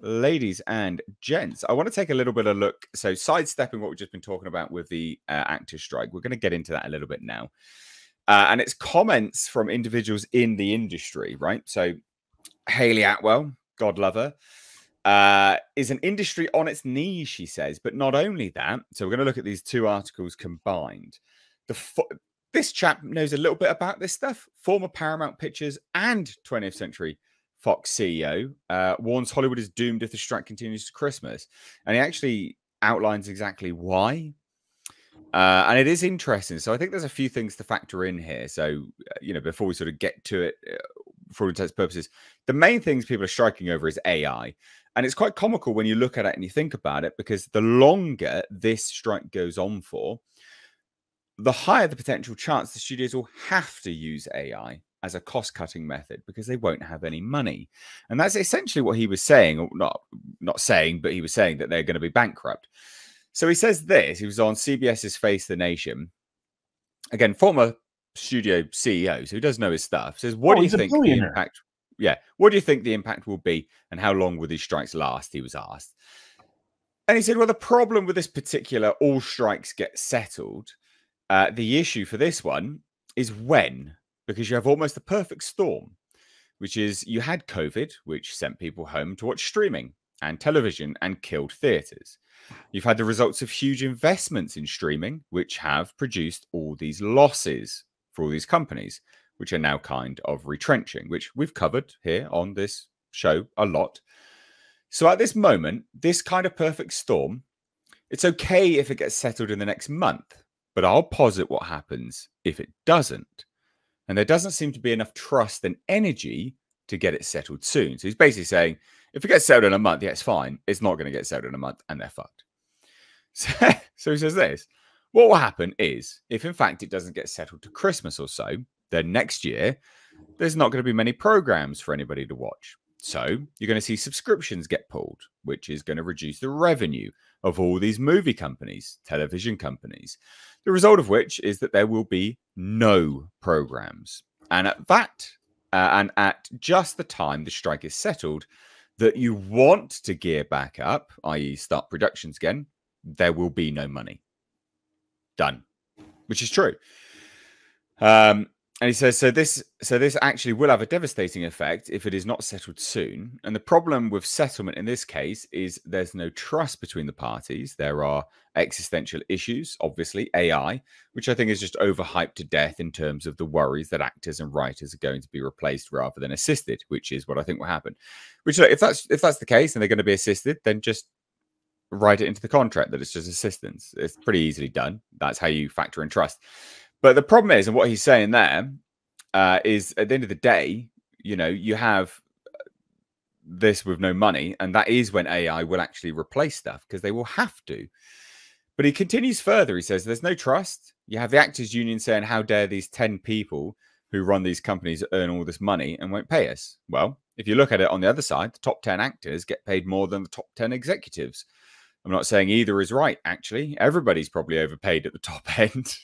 Ladies and gents, I want to take a little bit of a look. So, sidestepping what we've just been talking about with the actors' strike, we're going to get into that a little bit now. And it's comments from individuals in the industry, right? So, Hayley Atwell, God love her, is an industry on its knees, she says. But not only that, so we're going to look at these two articles combined. This chap knows a little bit about this stuff. Former Paramount Pictures and 20th Century Fox CEO warns Hollywood is doomed if the strike continues to Christmas. And he actually outlines exactly why. And it is interesting. So I think there's a few things to factor in here. So, before we sort of get to it, for all intents and purposes, the main things people are striking over is AI. And it's quite comical when you look at it and you think about it, because the longer this strike goes on for, the higher the potential chance the studios will have to use AI as a cost-cutting method because they won't have any money. And that's essentially what he was saying, or not saying, but he was saying that they're going to be bankrupt. So he says this. He was on CBS's Face the Nation. Again, former studio CEO, so he does know his stuff. Says, what do you think the impact? Yeah, what do you think the impact will be, and how long will these strikes last? He was asked. And he said, well, the problem with this particular all strikes get settled, the issue for this one is when, because you have almost a perfect storm, which is you had COVID, which sent people home to watch streaming and television and killed theaters. You've had the results of huge investments in streaming, which have produced all these losses for all these companies, which are now kind of retrenching, which we've covered here on this show a lot. So at this moment, this kind of perfect storm, it's okay if it gets settled in the next month, but I'll posit what happens if it doesn't. And there doesn't seem to be enough trust and energy to get it settled soon. So he's basically saying, if it gets settled in a month, yeah, it's fine. It's not going to get settled in a month, and they're fucked. So he says this. What will happen is, if in fact it doesn't get settled to Christmas or so, then next year, there's not going to be many programs for anybody to watch. So you're going to see subscriptions get pulled, which is going to reduce the revenue of all these movie companies, television companies. The result of which is that there will be no programs. And at that, and at just the time the strike is settled, that you want to gear back up, i.e. start productions again, there will be no money. Done. Which is true. And he says, so this actually will have a devastating effect if it is not settled soon. And the problem with settlement in this case is there's no trust between the parties. There are existential issues, obviously, AI, which I think is just overhyped to death in terms of the worries that actors and writers are going to be replaced rather than assisted, which is what I think will happen. Which, if that's the case and they're going to be assisted, then just write it into the contract that it's just assistance. It's pretty easily done. That's how you factor in trust. But the problem is, and what he's saying there, is at the end of the day, you have this with no money, and that is when AI will actually replace stuff because they will have to. But he continues further. He says, there's no trust. You have the Actors Union saying, how dare these 10 people who run these companies earn all this money and won't pay us? Well, if you look at it on the other side, the top 10 actors get paid more than the top 10 executives. I'm not saying either is right, actually. Everybody's probably overpaid at the top end.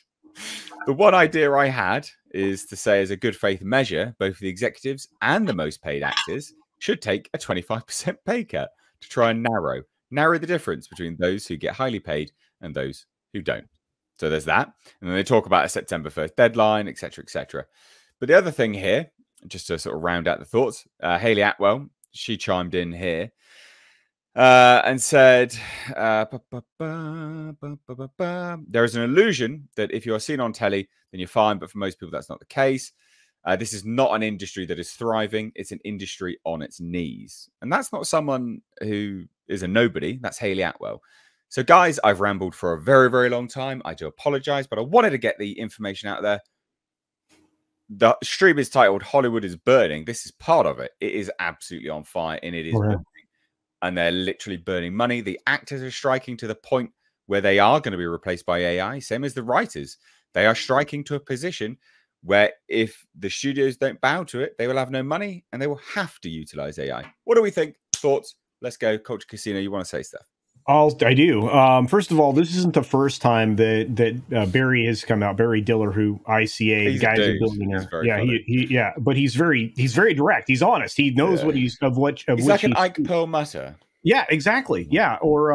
The one idea I had is to say, as a good faith measure, both the executives and the most paid actors should take a 25% pay cut to try and narrow the difference between those who get highly paid and those who don't. So there's that. And then they talk about a September 1st deadline, etc., etc. But the other thing here, just to sort of round out the thoughts, Hayley Atwell, she chimed in here and said, there is an illusion that if you are seen on telly, then you're fine. But for most people, that's not the case. This is not an industry that is thriving. It's an industry on its knees. And that's not someone who is a nobody. That's Hayley Atwell. So, guys, I've rambled for a very, very long time. I do apologize, but I wanted to get the information out there. The stream is titled Hollywood is Burning. This is part of it. It is absolutely on fire, and it is burning. And they're literally burning money. The actors are striking to the point where they are going to be replaced by AI, same as the writers. They are striking to a position where if the studios don't bow to it, they will have no money and they will have to utilize AI. What do we think? Thoughts? Let's go. Culture Casino, you want to say stuff? I do. First of all, this isn't the first time that Barry has come out. Barry Diller, who ICA, He's the guy's a a billionaire. very Yeah, funny. yeah, but he's very direct. He's honest. He knows what he's of what of he's which like an Ike Perlmutter. Yeah, exactly. Yeah, or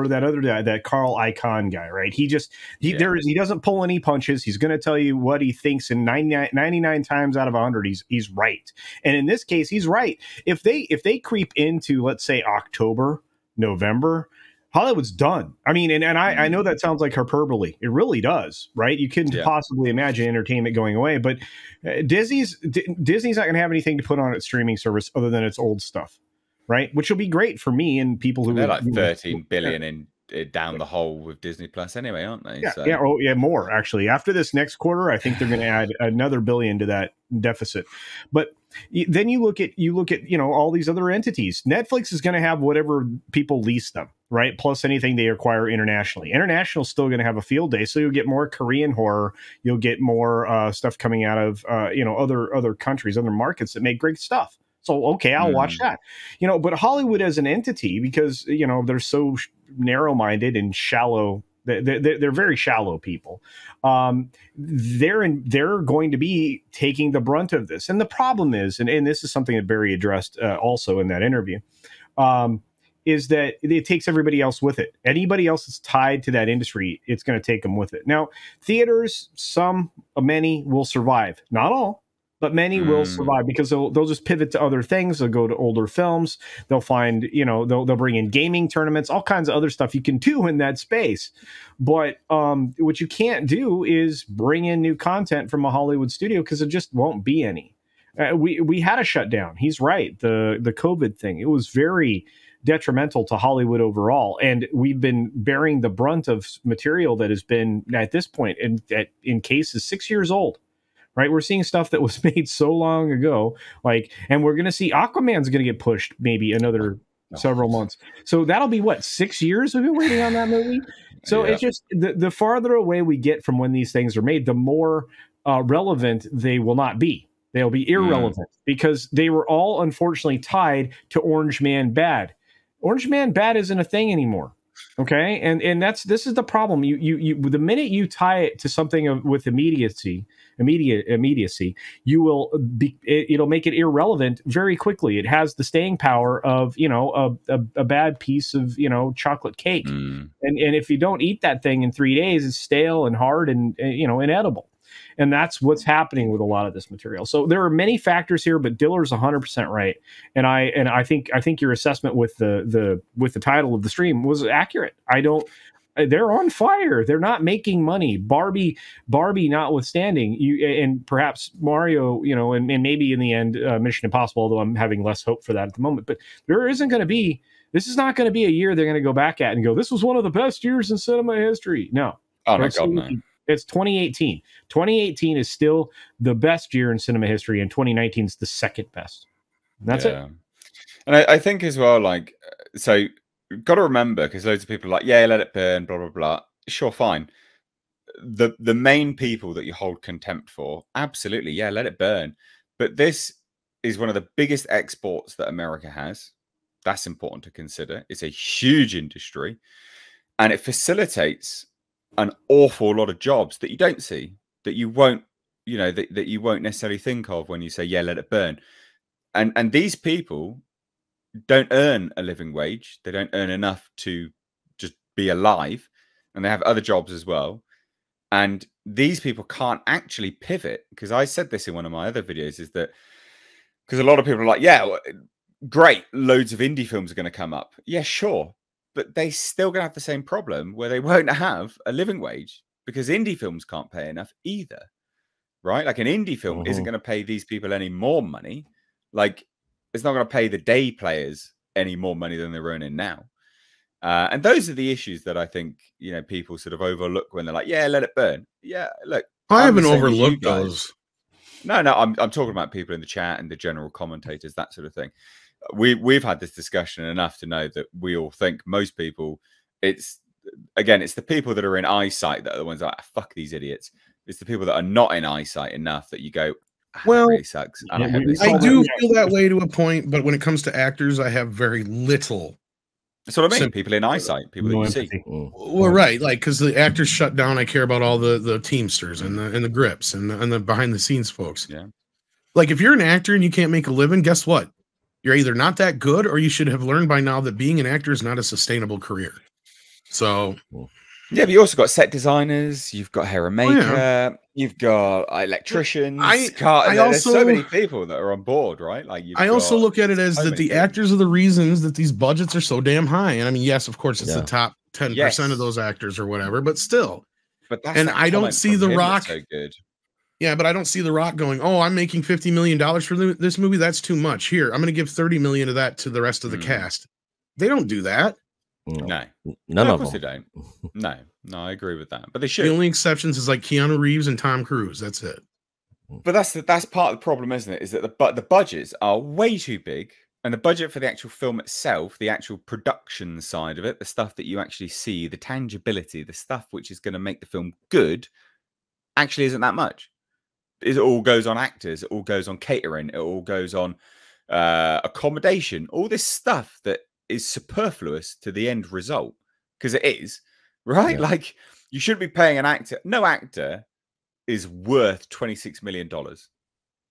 that other guy, that Carl Icahn guy, right? He doesn't pull any punches. He's going to tell you what he thinks, and 99 times out of 100 he's right. And in this case, he's right. If they creep into, let's say, October, November, Hollywood's done. I mean, and I know that sounds like hyperbole. It really does, right? You couldn't possibly imagine entertainment going away, but Disney's not going to have anything to put on its streaming service other than its old stuff. Right, which will be great for me and people who they're like 13 billion in down the hole with Disney Plus anyway, aren't they? Yeah, more actually. After this next quarter, I think they're going to add another billion to that deficit. But then you look at all these other entities. Netflix is going to have whatever people lease them, right? Plus anything they acquire internationally. International is still going to have a field day, so you'll get more Korean horror. You'll get more stuff coming out of other countries, other markets that make great stuff. So, okay, I'll watch that, but Hollywood as an entity, because, they're so narrow-minded and shallow, they're very shallow people. They're going to be taking the brunt of this. And the problem is, and this is something that Barry addressed also in that interview, is that it takes everybody else with it. Anybody else that's tied to that industry, it's going to take them with it. Now, theaters, many will survive. Not all. But many will survive because they'll just pivot to other things. They'll go to older films. They'll find, they'll bring in gaming tournaments, all kinds of other stuff you can do in that space. But what you can't do is bring in new content from a Hollywood studio because it just won't be any. We had a shutdown. He's right. The COVID thing, it was very detrimental to Hollywood overall. And we've been bearing the brunt of material that has been, at this point, in cases, 6 years old. Right, we're seeing stuff that was made so long ago, and we're going to see Aquaman's going to get pushed maybe another several months. So that'll be 6 years we've been waiting on that movie. So it's just the farther away we get from when these things are made, the more relevant they will not be. They'll be irrelevant because they were all unfortunately tied to Orange Man Bad. Orange Man Bad isn't a thing anymore. Okay, and this is the problem. You the minute you tie it to something with immediacy, you will it'll make it irrelevant very quickly. It has the staying power of a bad piece of chocolate cake, and if you don't eat that thing in 3 days, it's stale and hard and inedible. And that's what's happening with a lot of this material. So there are many factors here, but Diller's 100% right. And I think your assessment with the title of the stream was accurate. They're on fire. They're not making money. Barbie notwithstanding, and perhaps Mario, and maybe in the end, Mission Impossible, although I'm having less hope for that at the moment. But this is not going to be a year they're going to go back at and go, this was one of the best years in cinema history. No. Oh, my God, no. It's 2018. 2018 is still the best year in cinema history, and 2019 is the second best. And that's it. And I think as well, so you've got to remember, because loads of people are like, yeah, let it burn, blah, blah, blah. Sure, fine. The main people that you hold contempt for, absolutely, yeah, let it burn. But this is one of the biggest exports that America has. That's important to consider. It's a huge industry, and it facilitates an awful lot of jobs that you don't see, that you won't, that you won't necessarily think of when you say, yeah, let it burn. And these people don't earn a living wage. They don't earn enough to just be alive, and they have other jobs as well. And these people can't actually pivot, because I said this in one of my other videos, is that because a lot of people are like, yeah, great, loads of indie films are going to come up. Yeah, sure. But they still going to have the same problem where they won't have a living wage, because indie films can't pay enough either, right? Like an indie film isn't going to pay these people any more money. Like it's not going to pay the day players any more money than they're earning now. And those are the issues that I think, people sort of overlook when they're like, yeah, let it burn. Yeah, look. I haven't overlooked those. No, I'm talking about people in the chat and the general commentators, that sort of thing. We've had this discussion enough to know that we all think, most people, it's the people that are in eyesight that are the ones that are like, fuck these idiots. It's the people that are not in eyesight enough that you go, well, that really sucks. I do feel that way to a point, but when it comes to actors, I have very little That's what I mean. People in eyesight, people that you see. Well, right, like because the actors shut down. I care about all the teamsters and the grips and the behind the scenes folks. Yeah. Like if you're an actor and you can't make a living, guess what? You're either not that good or you should have learned by now that being an actor is not a sustainable career. So, yeah, but you also got set designers, you've got hair and makeup, you've got electricians. There's so many people that are on board, right? Like, I also look at it as that the actors are the reasons that these budgets are so damn high. And I mean, yes, of course, it's the top 10% of those actors or whatever, but still. But that's and I don't see The Rock. So good. Yeah, but I don't see The Rock going, oh, I'm making $50 million for this movie. That's too much. Here, I'm going to give $30 million of that to the rest of the cast. They don't do that. No, none of of course them. they don't. No, I agree with that. But they should. The only exceptions is like Keanu Reeves and Tom Cruise. That's it. But that's part of the problem, isn't it? Is that the budgets are way too big, and the budget for the actual film itself, the actual production side of it, the stuff that you actually see, the tangibility, the stuff which is going to make the film good, actually isn't that much. It all goes on actors, it all goes on catering, it all goes on accommodation, all this stuff that is superfluous to the end result, because it is, right? Yeah. Like, you shouldn't be paying an actor. No actor is worth $26 million.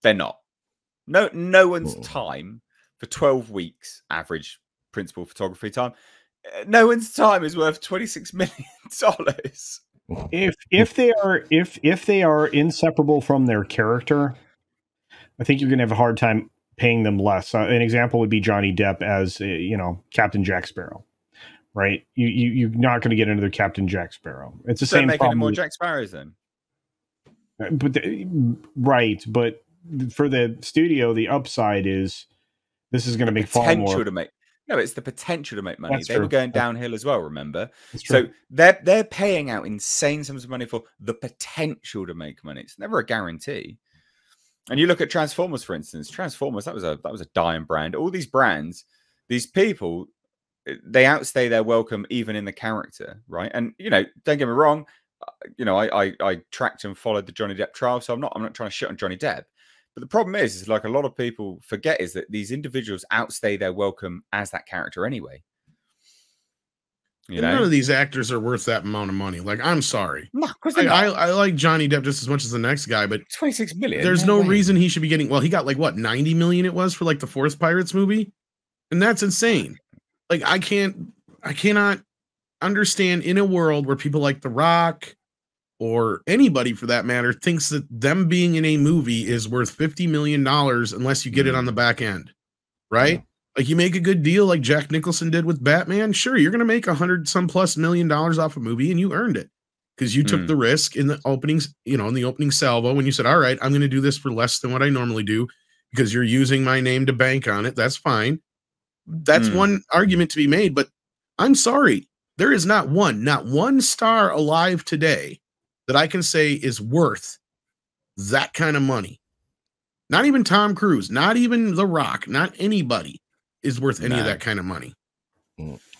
They're not. No one's time for 12 weeks average principal photography time. No one's time is worth $26 million. If they are inseparable from their character, I think you're going to have a hard time paying them less. An example would be Johnny Depp as Captain Jack Sparrow, right? You're not going to get another Captain Jack Sparrow. It's the same problem. Any more Jack Sparrows then? But for the studio, the upside is this is going to make far more. No, it's the potential to make money. That's they true. were going downhill as well, remember? So they're paying out insane sums of money for the potential to make money. It's never a guarantee. And you look at Transformers, for instance. Transformers, that was a dying brand. All these brands, these people, they outstay their welcome even in the character, right? And don't get me wrong, I tracked and followed the Johnny Depp trial, so I'm not trying to shit on Johnny Depp. But the problem is like a lot of people forget is that these individuals outstay their welcome as that character anyway. None of these actors are worth that amount of money. Like, I'm sorry. No, because I like Johnny Depp just as much as the next guy, but $26 million. There's no reason he should be getting. Well, he got like what, $90 million it was for like the fourth Pirates movie, and that's insane. Like, I cannot understand in a world where people like The Rock or anybody for that matter thinks that them being in a movie is worth $50 million unless you get it on the back end, right? Yeah. Like, you make a good deal like Jack Nicholson did with Batman. Sure, you're going to make $100+ million off a movie, and you earned it because you took the risk in the openings, in the opening salvo when you said, all right, I'm going to do this for less than what I normally do because you're using my name to bank on it. That's fine. That's one argument to be made, but I'm sorry. There is not one star alive today that I can say is worth that kind of money. Not even Tom Cruise, not even The Rock, not anybody is worth any of that kind of money.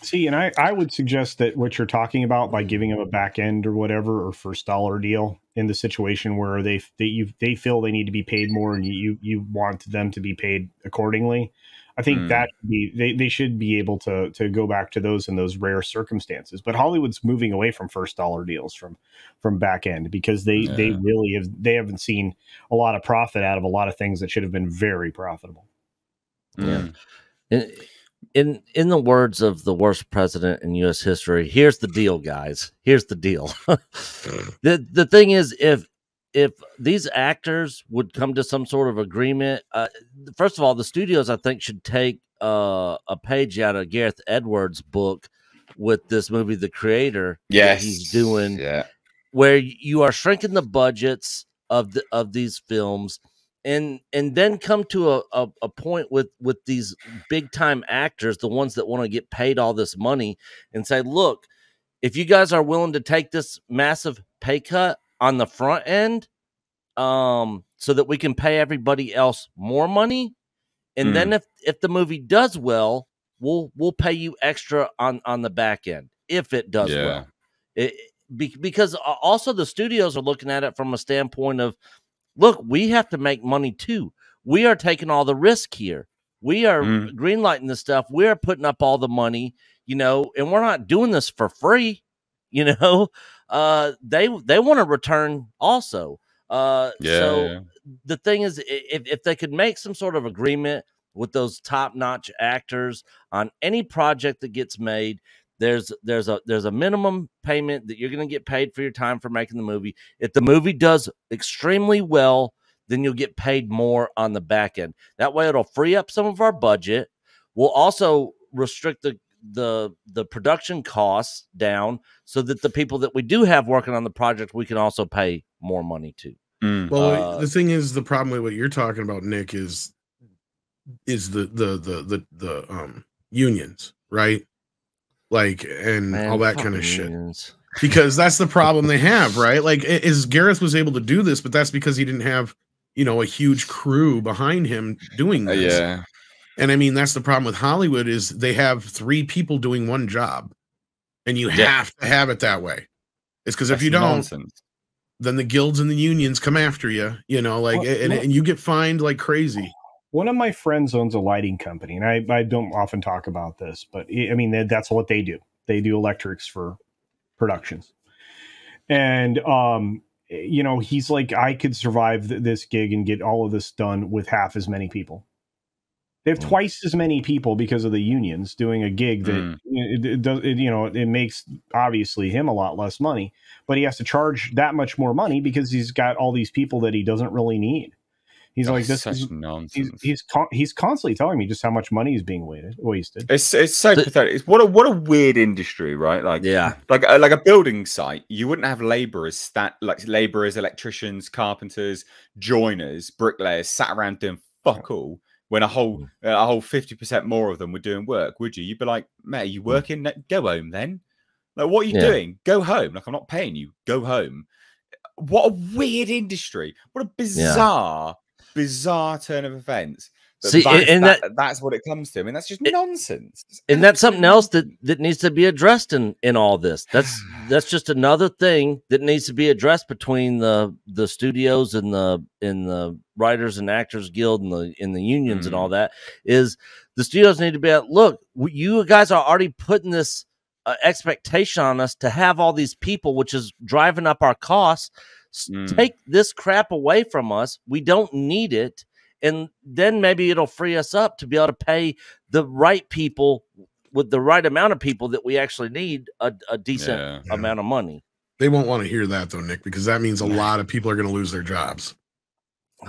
See, and I would suggest that what you're talking about by giving them a back end or whatever, or first dollar deal in the situation where they feel they need to be paid more and you want them to be paid accordingly. I think that they should be able to go back to those in those rare circumstances. But Hollywood's moving away from first dollar deals from back end because they haven't seen a lot of profit out of a lot of things that should have been very profitable. Yeah. In the words of the worst president in U.S. history, here's the deal, guys. Here's the deal. The thing is, if these actors would come to some sort of agreement, first of all, the studios, I think, should take a page out of Gareth Edwards' book with this movie, The Creator, that he's doing, where you are shrinking the budgets of these films, and then come to a point with these big time actors, the ones that want to get paid all this money, and say, look, if you guys are willing to take this massive pay cut on the front end, so that we can pay everybody else more money, and then if the movie does well, we'll pay you extra on the back end if it does well. Because also the studios are looking at it from a standpoint of, look, we have to make money too. We are taking all the risk here. We are greenlighting the stuff. We are putting up all the money. you know, and we're not doing this for free, you know. They want to return also. So the thing is, if they could make some sort of agreement with those top-notch actors on any project that gets made, there's a minimum payment that you're going to get paid for your time for making the movie. If the movie does extremely well, then you'll get paid more on the back end. That way it'll free up some of our budget. We'll also restrict the production costs down so that the people that we do have working on the project, we can also pay more money to. Well, the thing is, the problem with what you're talking about, Nick, is the unions, right? Like, and all that kind of shit. Because that's the problem they have, right? Like, is Gareth was able to do this, but that's because he didn't have, you know, a huge crew behind him doing this. Yeah. And I mean, that's the problem with Hollywood is they have 3 people doing one job, and you have to have it that way. It's because if you don't, then the guilds and the unions come after you, you know, like, and you get fined like crazy. One of my friends owns a lighting company, and I don't often talk about this, but I mean, that's what they do. They do electrics for productions. And, you know, he's like, I could survive this gig and get all of this done with half as many people. They have twice as many people because of the unions doing a gig that it makes obviously him a lot less money, but he has to charge that much more money because he's got all these people that he doesn't really need. He's like, this is nonsense. He's constantly telling me just how much money is being wasted. It's so pathetic. It's what a weird industry, right? Like, like a building site. You wouldn't have laborers, electricians, carpenters, joiners, bricklayers sat around doing fuck all. When a whole 50% more of them were doing work, would you? You'd be like, mate, are you working? Go home then. Like, what are you doing? Go home. Like, I'm not paying you. Go home. What a weird industry. What a bizarre turn of events. See, that's what it comes to. I mean, that's just nonsense. And that's something else that needs to be addressed in all this. That's just another thing that needs to be addressed between the studios and the writers and actors guild and in the unions and all that. Is the studios need to be like, look, you guys are already putting this expectation on us to have all these people, which is driving up our costs. Take this crap away from us. We don't need it. And then maybe it'll free us up to be able to pay the right people with the right amount of people that we actually need a decent amount of money. They won't want to hear that though, Nick, because that means a lot of people are going to lose their jobs.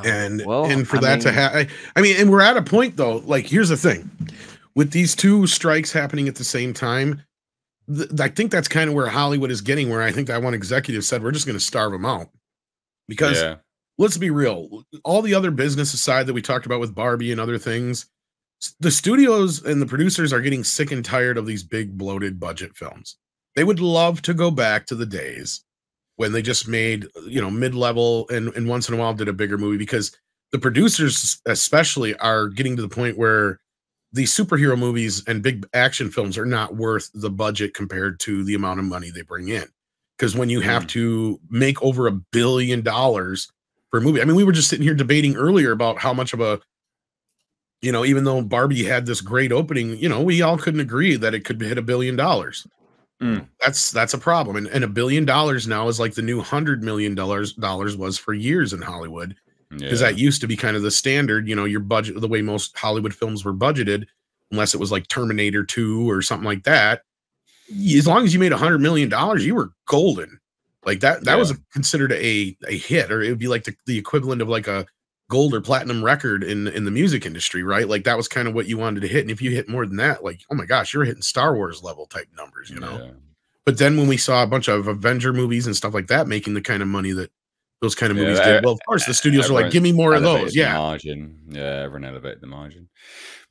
And for that to happen, I mean, and we're at a point though, like, here's the thing with these 2 strikes happening at the same time. I think that's kind of where Hollywood is getting, where I think that one executive said, we're just going to starve them out because let's be real. All the other business aside that we talked about with Barbie and other things, the studios and the producers are getting sick and tired of these big bloated budget films. They would love to go back to the days when they just made, you know, mid-level and once in a while did a bigger movie, because the producers especially are getting to the point where these superhero movies and big action films are not worth the budget compared to the amount of money they bring in. Because when you have to make over $1 billion for a movie. I mean, we were just sitting here debating earlier about how much of a, you know, even though Barbie had this great opening, you know, we all couldn't agree that it could hit $1 billion. That's a problem. And $1 billion now is like the new $100 million was for years in Hollywood. Because that used to be kind of the standard, you know, your budget, the way most Hollywood films were budgeted, unless it was like Terminator 2 or something like that. As long as you made $100 million, you were golden. Like that was considered a hit, or it would be like the equivalent of like a gold or platinum record in the music industry, right? Like that was kind of what you wanted to hit. And if you hit more than that, like, oh my gosh, you're hitting Star Wars level type numbers, you know? But then when we saw a bunch of Avenger movies and stuff like that, making the kind of money that those kind of movies did, well, of course the studios are like, give me more of those. Margin. Yeah. Everyone elevated the margin.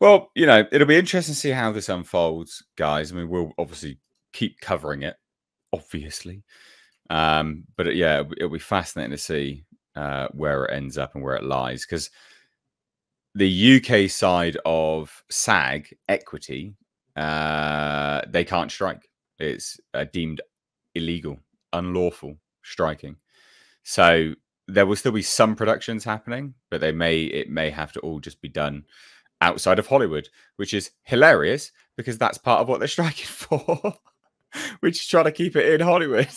Well, you know, it'll be interesting to see how this unfolds, guys. I mean, we'll obviously keep covering it, obviously. But it'll be fascinating to see where it ends up and where it lies, because the UK side of SAG equity, they can't strike. It's deemed illegal, unlawful striking. So there will still be some productions happening, but it may have to all just be done outside of Hollywood, which is hilarious because that's part of what they're striking for, which is trying to keep it in Hollywood.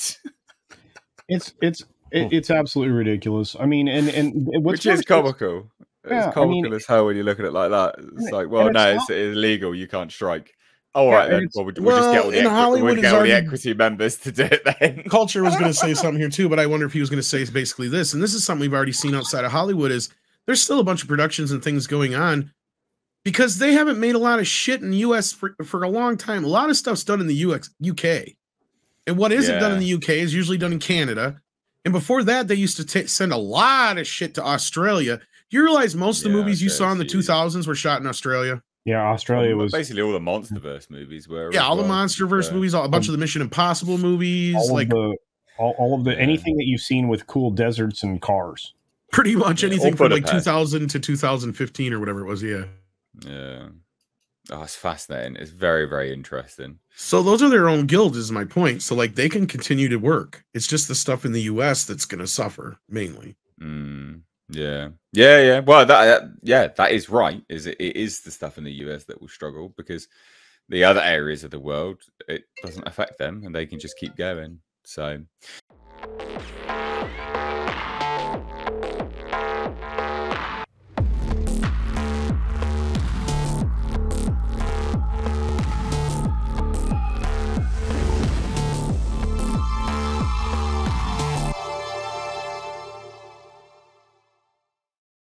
It's absolutely ridiculous. I mean, and which is comical. Yeah, it's comical as hell when you look at it like that. It's like, well, no, it's illegal. You can't strike. All right, then. Well, we'll just get all the equity members to do it then. Culture was going to say something here too, but I wonder if he was going to say basically this. And this is something we've already seen outside of Hollywood is there's still a bunch of productions and things going on because they haven't made a lot of shit in the U.S. for a long time. A lot of stuff's done in the UK. And what isn't done in the UK is usually done in Canada. And before that, they used to send a lot of shit to Australia. You realize most of the movies you saw in the 2000s were shot in Australia? Yeah, Australia was basically all the MonsterVerse movies were. Yeah, all the MonsterVerse movies, a bunch of the Mission Impossible movies, all of the anything that you've seen with cool deserts and cars. Pretty much anything from like 2000 to 2015 or whatever it was. Yeah. Yeah. Oh, it's fascinating. It's very, very interesting. So those are their own guilds, is my point. So like they can continue to work. It's just the stuff in the US that's going to suffer mainly. Yeah. Well, that is right. It is the stuff in the US that will struggle because the other areas of the world, it doesn't affect them and they can just keep going. So